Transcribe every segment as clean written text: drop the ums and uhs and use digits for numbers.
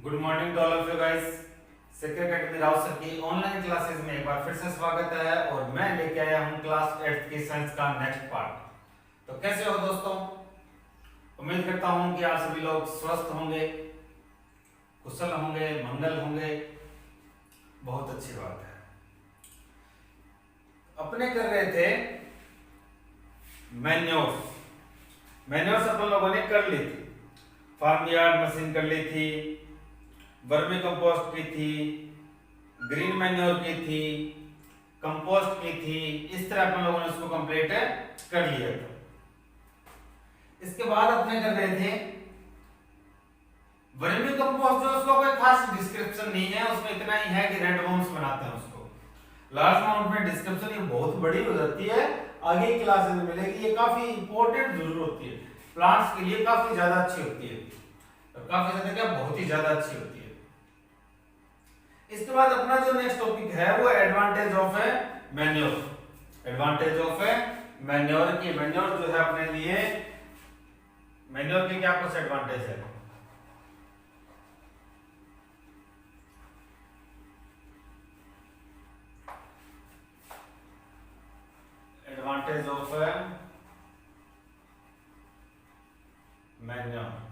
Good morning to all of you guys. Secret academy Rao sir की online classes में एक बार फिर से स्वागत है और मैं लेके आया हूं क्लास 8th की साइंस का नेक्स्ट पार्ट। तो कैसे हो दोस्तों? उम्मीद करता हूं कि आप सभी लोग स्वस्थ होंगे, कुशल होंगे, मंगल होंगे। बहुत अच्छी बात है। अपने कर रहे थे मैन्योर्स अपन लोगों ने कर ली थी। फार्म यार्ड मशीन कर ली थी, वर्मी कंपोस्ट की थी, ग्रीन मैन्योर की थी, कंपोस्ट की थी। इस तरह अपन लोगों ने उसको कंप्लीट कर लिया था। इसके बाद अपने कर रहे थे वर्मी कंपोस्ट, जो उसका कोई खास डिस्क्रिप्शन नहीं है, उसमें इतना ही है कि रेड वर्म्स बनाते हैं उसको। लार्ज अमाउंट में डिस्क्रिप्शन ये बहुत बड़ी हो जाती है, आगे की क्लासेस में मिलेगी। ये काफी इंपॉर्टेंट जरूर होती है, प्लांट्स के लिए काफी ज्यादा अच्छी होती है, और काफी ज्यादा क्या, बहुत ही ज्यादा अच्छी होती है। इसके बाद अपना जो नेक्स्ट टॉपिक है वो advantage of A manure. Advantage of A manure की मैन्योर जो है अपने लिए, मैन्योर के क्या कुछ एडवांटेज है। Advantage of A manure.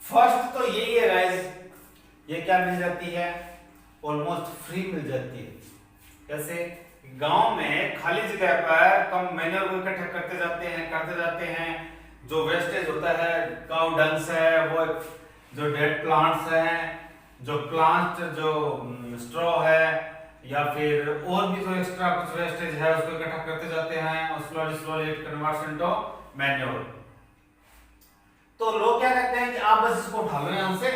First तो यही है गाइस, ये क्या मिल जाती है, ऑलमोस्ट फ्री मिल जाती है। कैसे? गांव में खाली जगह पर कम मैन्योर को इकट्ठा करते जाते हैं। जो वेस्टेज होता है, काउ डंग्स है, वो जो डेड प्लांट्स हैं, जो प्लांट जो स्ट्रॉ है, या फिर और भी जो एक्स्ट्रा कुछ वेस्टेज है उसको इकट्ठा करते जाते हैं और slowly it converts into manure. तो लोग क्या कहते हैं कि आप बस इसको उठा लो यहां से,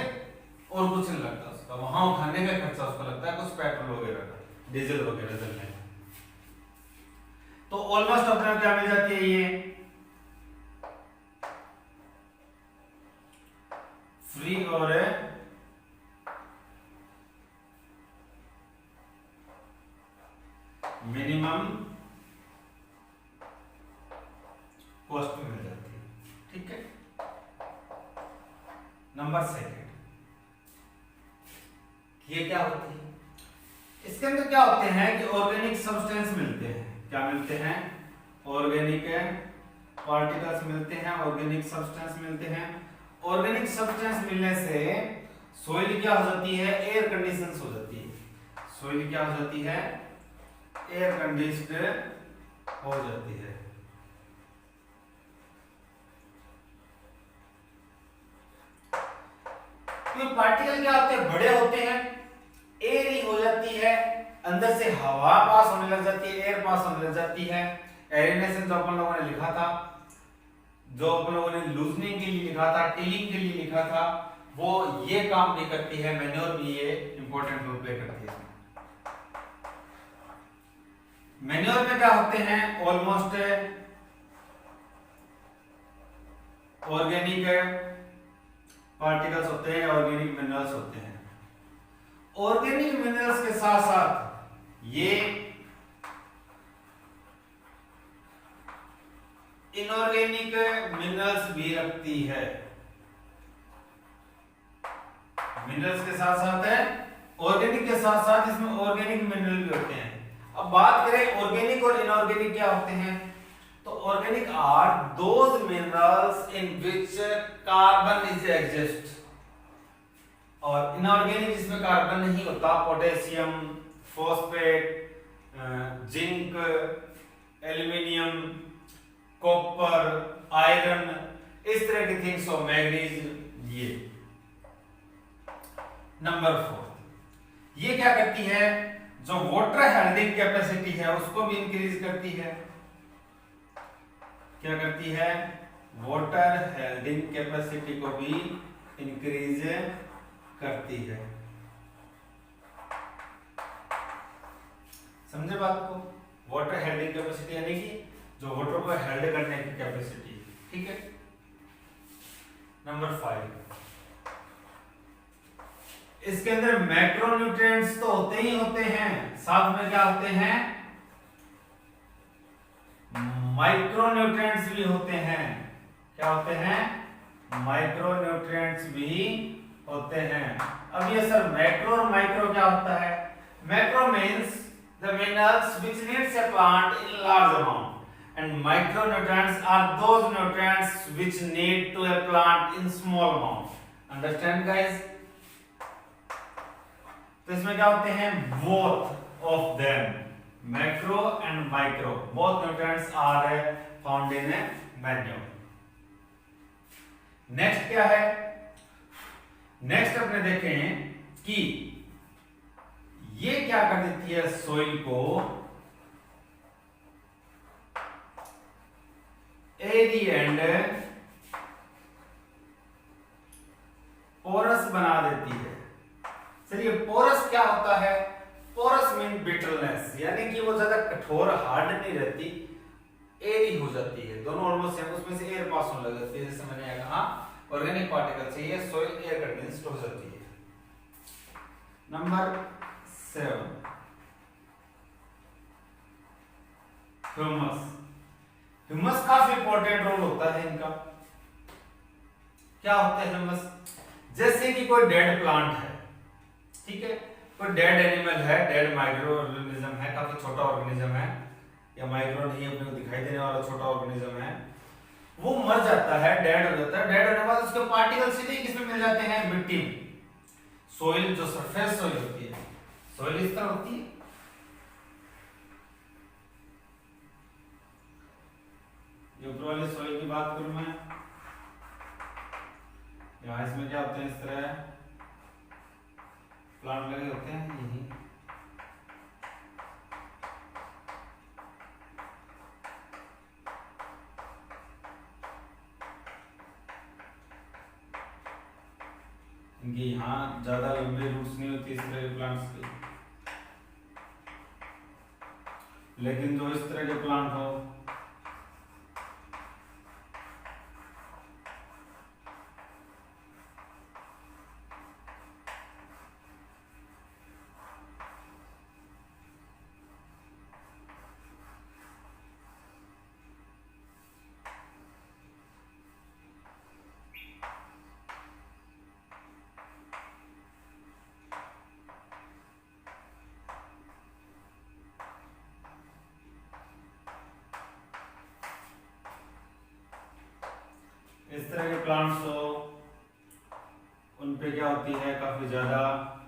और कुछ नहीं लगता उसका, वहां उठाने का खर्चा उसका लगता है कुछ पेट्रोल वगैरह का, डीजल वगैरह जलने का। तो ऑलमोस्ट अपने क्या मिल जाती है, ये फ्री और मिनिमम कॉस्ट में मिल जाती है। ठीक है। नंबर सेकंड, ये क्या होती है, इसके अंदर क्या होते हैं कि ऑर्गेनिक सब्सटेंस मिलते हैं। क्या मिलते हैं? ऑर्गेनिक पार्टिकल्स मिलते हैं, ऑर्गेनिक सब्सटेंस मिलते हैं। ऑर्गेनिक सब्सटेंस मिलने से सॉइल क्या हो जाती है, एयर कंडीशंस हो जाती है। सॉइल क्या हो जाती है, एयर कंडीशनड हो जाती है। तो पार्टिकल क्या होते हैं, बड़े होते हैं, एयर हो जाती है, अंदर से हवा पास होने लग जाती है, एयर पास होने लग जाती है। एरेनेशन जो अपन लोगों ने लिखा था, जो अपन लोगों ने लूजनिंग के लिए लिखा था, टिलिंग के लिए लिखा था, वो ये काम भी करती है। मैन्योर भी ये इंपॉर्टेंट रोल प्ले करती है। मैन्योर में क्या होते हैं, ऑलमोस्ट ऑर्गेनिक पार्टिकल्स होते हैं, ऑर्गेनिक मिनरल्स होते हैं। ऑर्गेनिक मिनरल्स के साथ साथ ये इनऑर्गेनिक मिनरल्स भी रखती है। मिनरल्स के साथ साथ है, ऑर्गेनिक के साथ साथ इसमें ऑर्गेनिक मिनरल भी होते हैं। अब बात करें ऑर्गेनिक और इनऑर्गेनिक क्या होते हैं, तो organic are those minerals in which carbon is exist, और इनऑर्गेनिक जिसमें कार्बन नहीं होता, potassium, phosphate, zinc, aluminium, copper, iron, इस तरह की थिंग्स, और मैग्नीज। ये नंबर 4, ये क्या करती है, जो वाटर हेल्डिंग कैपेसिटी है उसको भी इंक्रीज करती है। क्या करती है, वाटर हेल्डिंग कैपेसिटी को भी इंक्रीज करती है। समझे बात को? वाटर हेल्डिंग कैपेसिटी यानी कि जो वाटर को हेल्ड करने की कैपेसिटी। ठीक है। नंबर 5, इसके अंदर मैक्रोन्यूट्रिएंट्स तो होते ही होते हैं, साथ में क्या होते हैं, माइक्रोन्यूट्रिएंट्स भी होते हैं। क्या होते हैं, माइक्रो न्यूट्रिएंट्स भी होते हैं। अब ये सर मैक्रो और माइक्रो क्या होता है? Macro means the minerals which needs a plant in large amount and micronutrients are those nutrients which need to a plant in small amount. Understand guys? तो इसमें क्या होते हैं, both of them, macro and micro, both nutrients are found in a manure. Next क्या है? Next अपने देखें कि ये क्या कर देती है सोइल को एरी एंड पोरस बना देती है। चलिए पोरस क्या होता है? पोरस मीन ब्रिटलनेस, यानी कि वो ज्यादा कठोर हार्ड नहीं रहती, एरी हो जाती है, दोनों ऑलमोस्ट सेम, उसमें से एयर पास होने लग जाती है, जैसे मैंने कहा ऑर्गेनिक पार्टिकल से ये सोइल एयर कंडेंस्ड हो जाती है। Number 7 humus. ह्यूमस काफी इंपॉर्टेंट रोल होता है इनका। क्या होता है ह्यूमस? जैसे कि कोई डेड प्लांट है, ठीक है, कोई डेड एनिमल है, डेड माइक्रो ऑर्गेनिज्म है, काफी छोटा ऑर्गेनिज्म है, या माइक्रो नहीं अपने को दिखाई देने वाला छोटा ऑर्गेनिज्म है, वो मर जाता है, डेड हो जाता है। डेड होने के बाद उसके पार्टिकल सीधे किसमें मिल जाते हैं? मिट्टी में। सोइल जो सरफेस सोइल होती है, सोइल इस तरह होती है, ये ऊपर वाली सोइल की बात करूं मैं, यहाँ इसमें क्या होते हैं, इस तरह प्लांट लगे होते हैं, यही इनकी यहाँ ज्यादा लंबे रूट्स नहीं होती इस तरह के प्लांट्स की, लेकिन जो इस तरह के प्लांट हो, इस तरह के प्लांट्स हो, उन पे क्या होती है, काफी ज्यादा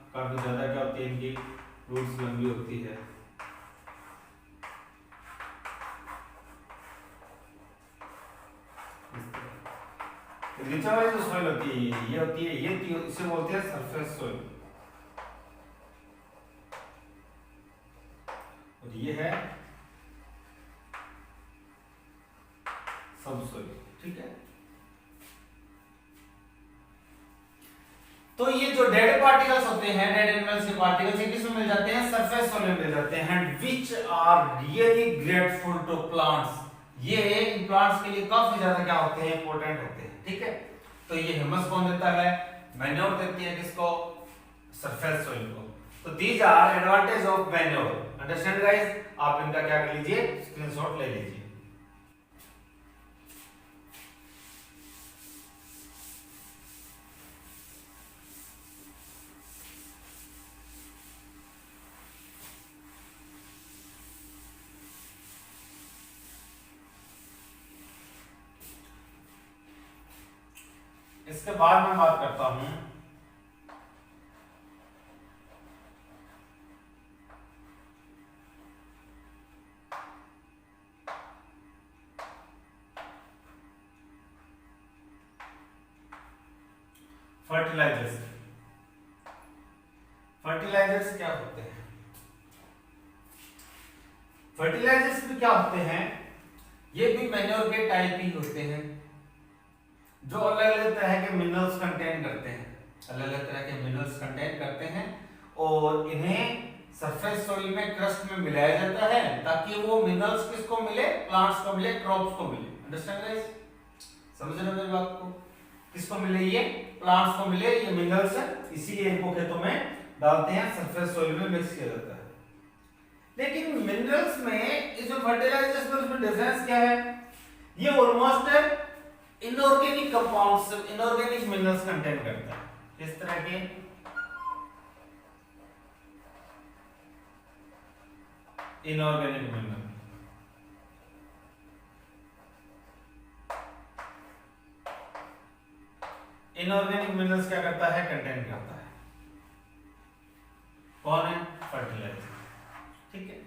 क्या होती है, इनकी रूट्स लंबी होती है। नीचे वाली जो सोइल होती है, ये होती है, ये इसे बोलते हैं सरफेस सोइल, और ये है सब सोइल, ठीक है। तो ये जो डेड पार्टिकल्स होते हैं, डेड एनिमल्स के पार्टिकल्स, ये किसमें मिल जाते हैं? सरफेस सोइल में मिल जाते हैं, which are really grateful to plants. ये इन प्लांट्स के लिए काफी ज्यादा क्या होते हैं, इंपॉर्टेंट होते हैं, ठीक है। तो ये ह्यूमस कौन देता है? मैन्योर देती है, किसको? सरफेस सोइल को। तो these are advantage of manure. Understand guys? आप इनका क्या कर लीजिए, स्क्रीनशॉट ले लीजिए। इसके बाद मैं बात करता हूं फर्टिलाइजर्स। फर्टिलाइजर्स क्या होते हैं? फर्टिलाइजर्स भी क्या होते हैं? ये भी मैन्योर के टाइप ही होते हैं, जो अलग अलग तरह के मिनरल्स कंटेन करते हैं, अलग अलग तरह के मिनरल्स कंटेन करते हैं, और इन्हें सरफेस सोइल में क्रस्ट में मिलाया जाता है, ताकि वो मिनरल्स किसको मिले? प्लांट्स को मिले, क्रॉप्स को मिले। Understand guys? समझ रहे हो मेरी बात को? किसको मिले? ये प्लांट्स को मिले ये मिनरल्स, इसीलिए इनको खेतों में डालते हैं, सरफेस सोइल में मिक्स किया जाता है। लेकिन मिनरल्स में इस जो फर्टिलाइजर्स में उसमें डिफरेंस क्या है? ये almost inorganic compounds, inorganic minerals contain करता है। किस तरह के? Inorganic mineral. इनऑर्गेनिक मिनरल्स क्या करता है? कंटेन करता है। कौन है? फर्टिलाइजर। ठीक है।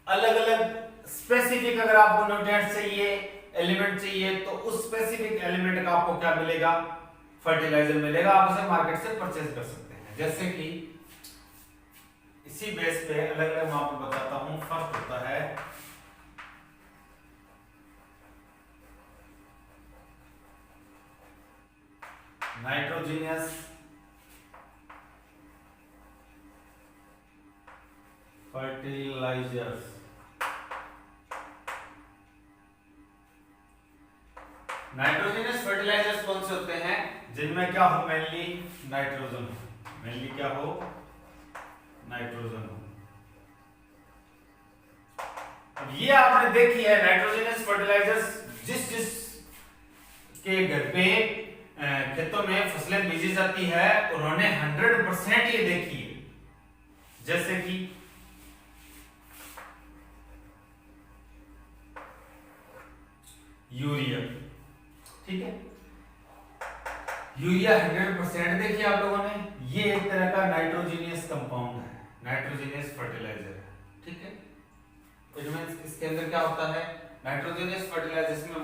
अलग अलग स्पेसिफिक अगर आपको न्यूट्रिएंट्स चाहिए, एलिमेंट चाहिए, तो उस स्पेसिफिक एलिमेंट का आपको क्या मिलेगा? फर्टिलाइजर मिलेगा। आप उसे मार्केट से परचेज कर सकते हैं। जैसे कि इसी बेस पे अलग अलग मैं आपको बताता हूं। फर्स्ट होता है नाइट्रोजनियस फर्टिलाइजर्स। नाइट्रोजनियस फर्टिलाइजर्स कौन से होते हैं? जिनमें क्या हो? मेनली नाइट्रोजन हो। मेनली क्या हो? नाइट्रोजन हो। अब ये आपने देखी है नाइट्रोजनियस फर्टिलाइजर्स जिस के घर पे खेतों में फसलें बीजी जाती है, उन्होंने 100% ये देखी है। जैसे कि यूरिया। ठीक है, यूरिया 100% देखिए आप लोगों ने। ये एक तरह का नाइट्रोजनियस कंपाउंड है, नाइट्रोजनियस फर्टिलाइजर है। ठीक है, इट मींस इसके अंदर क्या होता है? नाइट्रोजनियस फर्टिलाइजर्स में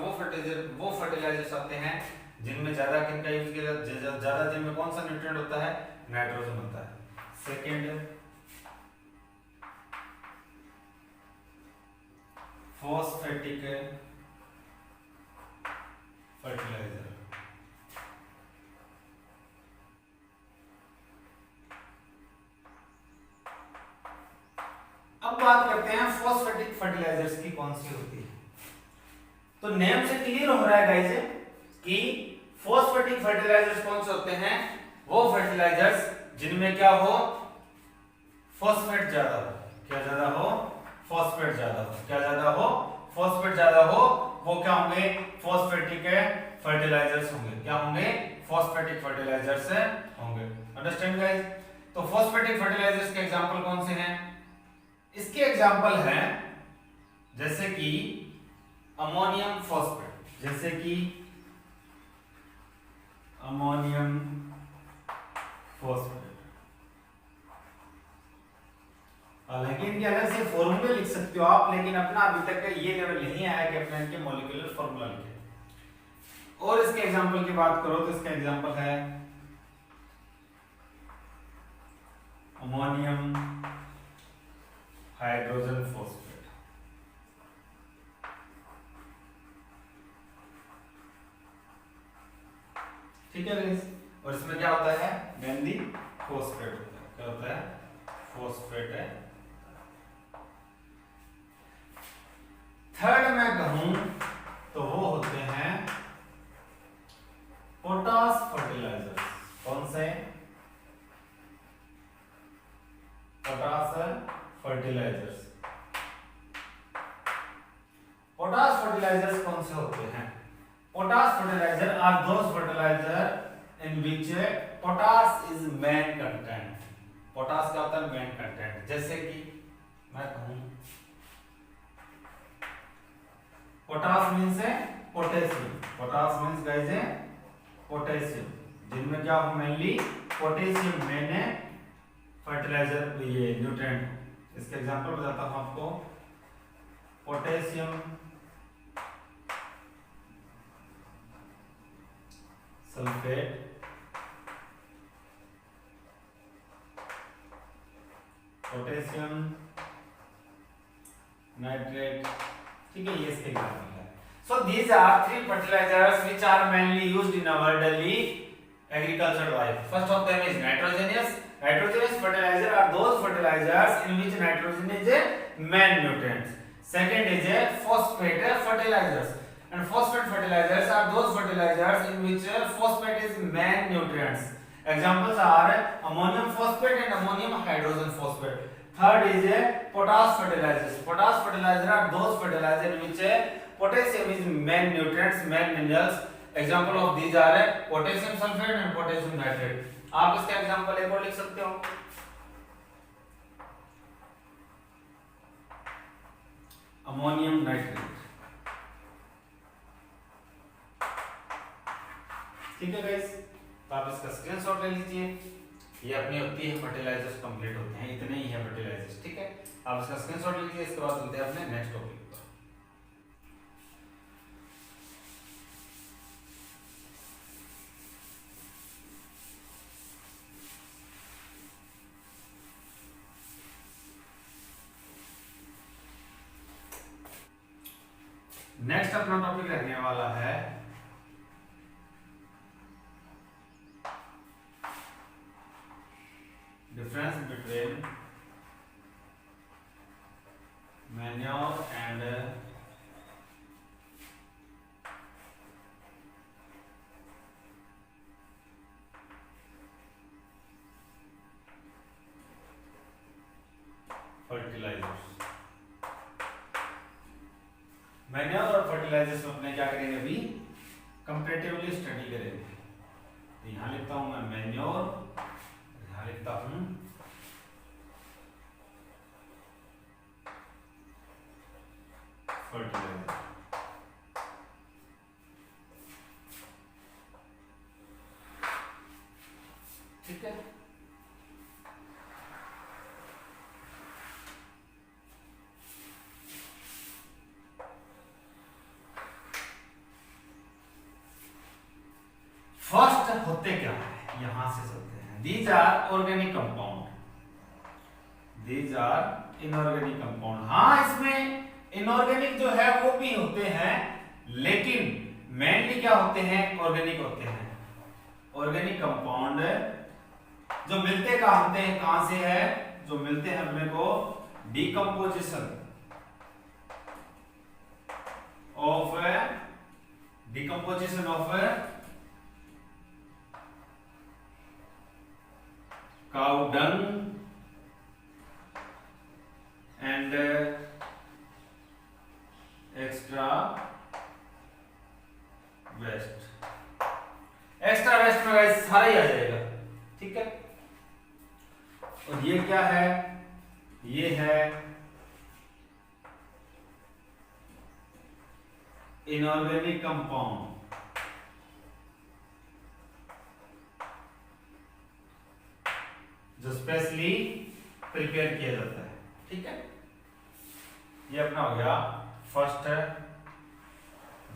वो फर्टिलाइजर्स आते हैं जिनमें ज्यादा किनका यूज किया जाता है? ज्यादा जिनमें कौन सा न्यूट्रिएंट होता है? नाइट्रोजन होता है। Second, phosphatic fertiliser. अब बात करते हैं फॉस्फेटिक फर्टिलाइजर्स की कौन सी होती है। तो नेम से क्लियर हो रहा है गाइस कि फॉस्फेटिक फर्टिलाइजर्स कौन से होते हैं? वो फर्टिलाइजर्स जिनमें क्या हो? फॉस्फेट ज्यादा हो। क्या ज्यादा हो? फॉस्फेट ज्यादा हो। क्या ज्यादा हो? फॉस्फेट ज्यादा हो। वो क्या होंगे? फॉस्फेटिक फर्टिलाइजर्स होंगे। क्या होंगे? फॉस्फेटिक फर्टिलाइजर्स होंगे। Understand guys? तो फॉस्फेटिक फर्टिलाइजर्स के एग्जांपल कौन से हैं? इसके एग्जांपल हैं जैसे कि अमोनियम फॉस्फेट, जैसे कि अमोनियम फॉस्फेट। हालांकि इनके अलग से फॉर्मूले लिख सकते हो आप, लेकिन अपना अभी तक का ये लेवल नहीं आया कि अपने इनके मॉलिक्यूलर फॉर्मूला लिखे। और इसके एग्जांपल की बात करो तो इसका एग्जांपल है अमोनियम हाइड्रोजन फॉस्फेट। ठीक है गाइस? और इसमें क्या होता है? मेनली फॉस्फेट होता है। क्या होता है? फॉस्फेट है। थर्ड मैं कहूं तो वो होते हैं पोटास फर्टिलाइजर्स। कौन से? Potash fertilisers. पोटास फर्टिलाइजर्स कौन से होते हैं? Potash fertiliser are those fertiliser in which potash is main content. Potash क्या होता है? Main content. जैसे कि मैं कहूं पोटास मीन्स है पोटेशियम। पोटास मीन्स गाइस है पोटेशियम, जिनमें क्या हो? मेनली पोटेशियम मेन है फर्टिलाइजर, ये न्यूट्रिएंट। इसके एग्जांपल बताता हूं आपको। Potassium sulphate, potassium nitrate. ठीक है, ये इसके एग्जांपल है। So these are three fertilisers which are mainly used in our daily agricultural life. First of them is nitrogenous. Nitrogenous fertilizer are those fertilizers in which nitrogen is a main nutrient. Second is a phosphate fertilizers, and phosphate fertilizers are those fertilizers in which phosphate is main nutrients. Examples are ammonium phosphate and ammonium hydrogen phosphate. Third is a potash fertilizers. Potash fertilizer are those fertilizer in which potassium is main nutrients, main minerals. Example of these are potassium sulfate and potassium nitrate. आप इसका example एक और लिख सकते हो, ammonium nitrate. ठीक है guys, तो आप इसका स्क्रीनशॉट ले लीजिए। ये अपनी होती है फर्टिलाइजर्स कंप्लीट होते हैं, इतने ही है फर्टिलाइजर्स। ठीक है, आप इसका स्क्रीनशॉट लीजिए। इसके बाद चलते हैं अपने नेक्स्ट टॉपिक पर। नेक्स्ट अपना टॉपिक रहने वाला है difference between manure and fertilisers. Manure और फर्टिलाइजर्स में अपने क्या करेंगे, अभी कंपैरेटिवली स्टडी करेंगे। तो यहां लिखता हूं मैं मैन्योर, यहां लिखता हूं फर्टिलाइजर। ठीक है, फर्स्ट होते क्या है, यहां से चलते हैं। These are organic compound, these are inorganic compound. हाँ, इसमें इनऑर्गेनिक जो है वो भी होते हैं, लेकिन मेनली क्या होते हैं, ऑर्गेनिक होते हैं। ऑर्गेनिक कंपाउंड जो मिलते कहां होते हैं, कहां से है, जो मिलते हैं अपने को decomposition of cow dung and extra waste। Extra waste में गाइस सारा ही आ जाएगा। ठीक है, और ये क्या है, ये है इनऑर्गेनिक कंपाउंड, जो स्पेशली प्रिपेयर किया जाता है। ठीक है, ये अपना हो गया फर्स्ट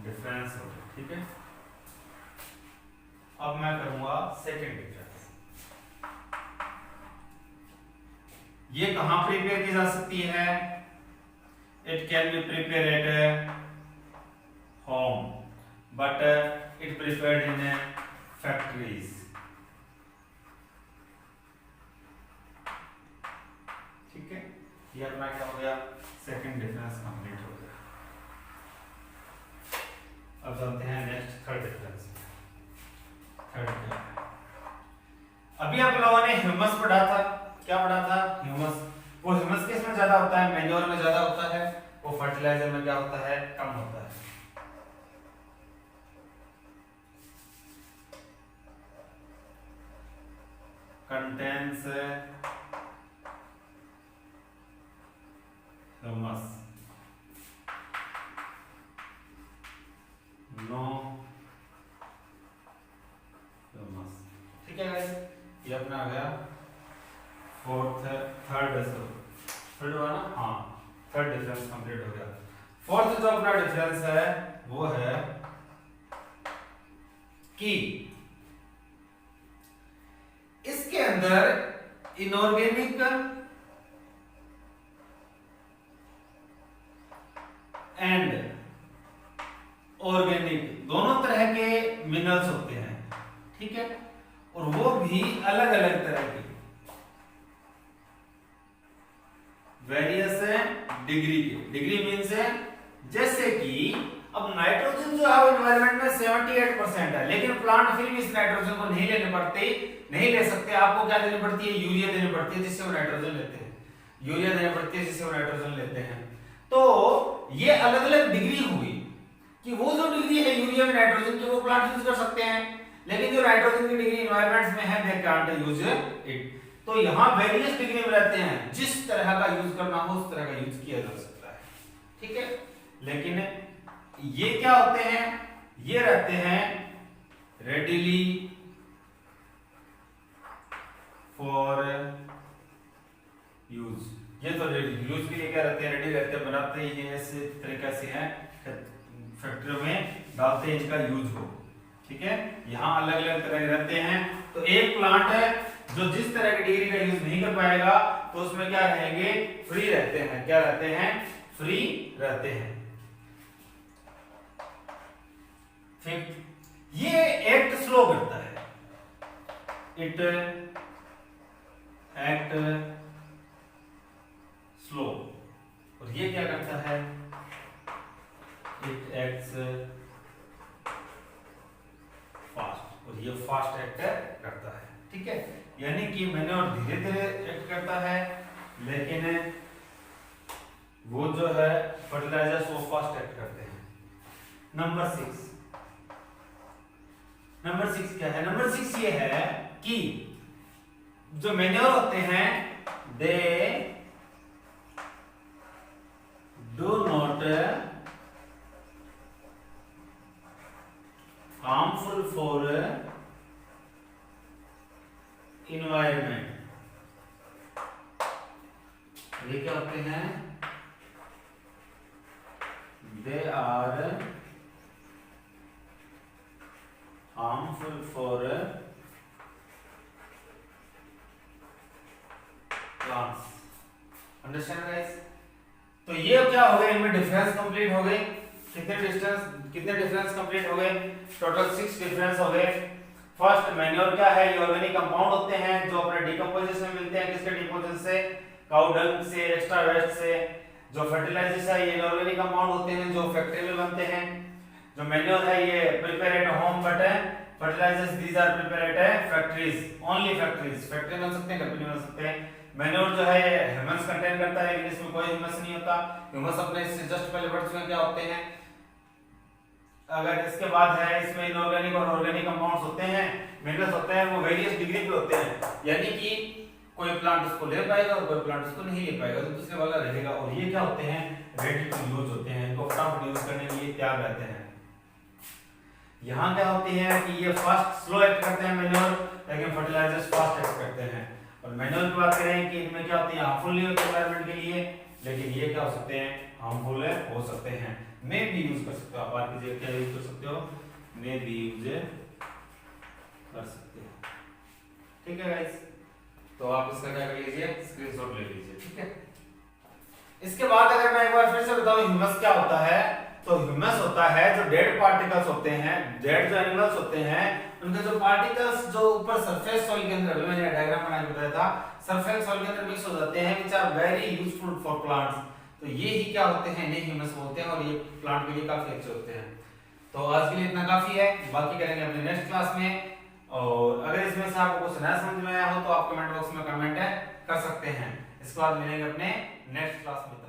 डिफरेंस हो गया। ठीक है, अब मैं करूंगा सेकंड डिफरेंस। ये कहां प्रिपेयर की जा सकती है, it can be prepare at home, but it prepared in factories. ठीक है, ये अपना क्या हो गया, सेकंड डिफरेंस कंप्लीट हो गया। अब चलते हैं नेक्स्ट थर्ड डिफरेंस। थर्ड क्या है, अभी आप लोगों ने ह्यूमस पढ़ा था। क्या पढ़ा था, ह्यूमस। वो ह्यूमस किस में ज्यादा होता है, मैन्योर में ज्यादा होता है, वो फर्टिलाइजर में क्या होता है, कम होता है। Contains humus, no humus. ठीक है गाइस, ये अपना आ गया थर्ड हुआ ना, हाँ, थर्ड डिफरेंस कंप्लीट हो गया। फोर्थ जो अपना डिफरेंस है वो है कि इसके अंदर इनऑर्गेनिक एंड ऑर्गेनिक दोनों तरह के मिनरल्स होते हैं। ठीक है, और वो भी अलग अलग तरह के, वेरियस डिग्री के। डिग्री मीन्स है जैसे कि अब नाइट्रोजन जो है एनवायरनमेंट में 78% है, लेकिन प्लांट फिर भी इस नाइट्रोजन को नहीं ले सकते। आपको क्या देनी पड़ती है, यूरिया देनी पड़ती है, जिससे वो नाइट्रोजन लेते हैं। यूरिया देनी पड़ती है जिससे वो नाइट्रोजन लेते हैं। तो ये अलग अलग डिग्री हुई कि वो जो डिग्री है यूरिया में नाइट्रोजन की वो प्लांट यूज कर सकते हैं, लेकिन जो नाइट्रोजन की डिग्री एनवायरमेंट्स में है दे कांट यूज इट। तो यहाँ वेरियस डिग्री में रहते हैं, जिस तरह का यूज करना हो उस तरह का यूज किया जा सकता है, ठीक है। लेकिन ये क्या होते हैं, ये रहते हैं रेडिली फॉर यूज। ये तो यूज के लिए क्या रहते हैं, रेडी रहते हैं, बनाते ही है, इस तरीके से है, फैक्ट्री में डालते हैं इनका यूज हो, ठीक है। यहाँ अलग अलग तरह के रहते हैं। तो एक प्लांट है जो जिस तरह की डिग्री का यूज नहीं कर पाएगा तो उसमें क्या रहेंगे, फ्री रहते हैं। क्या रहते हैं, फ्री रहते हैं। फिफ्थ, ये एक्ट स्लो करता है, इट एक्ट स्लो। और ये क्या करता है, इट एक्ट्स फास्ट। और ये फास्ट एक्ट करता है, ठीक है। यानी कि मैन्योर धीरे धीरे एक्ट करता है, लेकिन वो जो है फर्टिलाइजर्स वो फास्ट एक्ट करते हैं। नंबर 6 क्या है, नंबर 6 ये है कि जो मैन्योर होते हैं they do not harmful for environment. ये क्या होते हैं, they are harmful for plants. Understand guys. तो ये क्या हो गए, इनमें डिफरेंस कंप्लीट हो गए। कितने डिफरेंस कंप्लीट हो गए, टोटल 6 डिफरेंस हो गए। फर्स्ट, मैन्योर क्या है, ये ऑर्गेनिक कंपाउंड होते हैं जो अपने डिकम्पोजिशन में मिलते हैं, किसके डिकम्पोजिशन से, काउ डंग से, एक्स्ट्रा वेस्ट से। जो फर्टिलाइजर्स है ये इनऑर्गेनिक कंपाउंड होते हैं जो फैक्ट्री में बनते हैं। जो मैन्योर है ये prepare at home, but fertilisers these are prepare at factories, only factories. Factory बन सकते हैं, घर पे नहीं बन सकते। मैन्योर जो है ह्यूमस कंटेन करता है, लेकिन इसमें कोई ह्यूमस नहीं होता। ह्यूमस अपने इससे जस्ट पहले बढ़ चुके क्या होते हैं। अगर इसके बाद है इसमें इनऑर्गेनिक और ऑर्गेनिक कंपाउंड्स होते हैं, मिनरल्स होते हैं, वो वेरियस डिग्री पे होते हैं। यानी कि कोई प्लांट उसको ले पाएगा और कोई प्लांट उसको नहीं ले पाएगा, तो दूसरे वाला रहेगा। और ये क्या होते हैं, रेडी टू यूज होते हैं, इनको फटाफट यूज करने के लिए तैयार रहते हैं। यहाँ क्या होती है कि ये फास्ट स्लो एक्ट करते हैं मैन्योर, लेकिन फर्टिलाइजर्स फास्ट एक्ट करते हैं। और मैन्योर की बात करें कि इनमें क्या होती है, हार्मफुल नहीं होते एनवायरनमेंट के लिए, लेकिन ये क्या हो सकते हैं, हार्मफुल हो सकते हैं। मे भी यूज कर सकते हो आप, आगे क्या यूज कर सकते हो, मे भी यूज कर सकते हो, ठीक है गाइस। तो आप इसका क्या कर लीजिए, स्क्रीनशॉट ले लीजिए, ठीक है। इसके बाद अगर मैं एक बार फिर से बताऊं ह्यूमस क्या होता है, तो ह्यूमस होता है जो डेड पार्टिकल्स होते हैं, डेड जो एनिमल्स होते हैं उनके जो पार्टिकल्स जो ऊपर सरफेस सॉइल के अंदर, मैंने डायग्राम बना के बताया था, सरफेस सॉइल के अंदर मिक्स हो जाते हैं, which are very useful for plants. तो ये ही क्या होते हैं, इन्हें ह्यूमस बोलते हैं, और ये प्लांट के लिए काफी अच्छे होते हैं। तो आज के लिए इतना काफी है, बाकी करेंगे अपने नेक्स्ट क्लास में। और अगर इसमें से आपको कुछ नया समझ में आया हो तो आप कमेंट बॉक्स में कमेंट कर सकते हैं। इसके बाद मिलेंगे अपने नेक्स्ट क्लास में।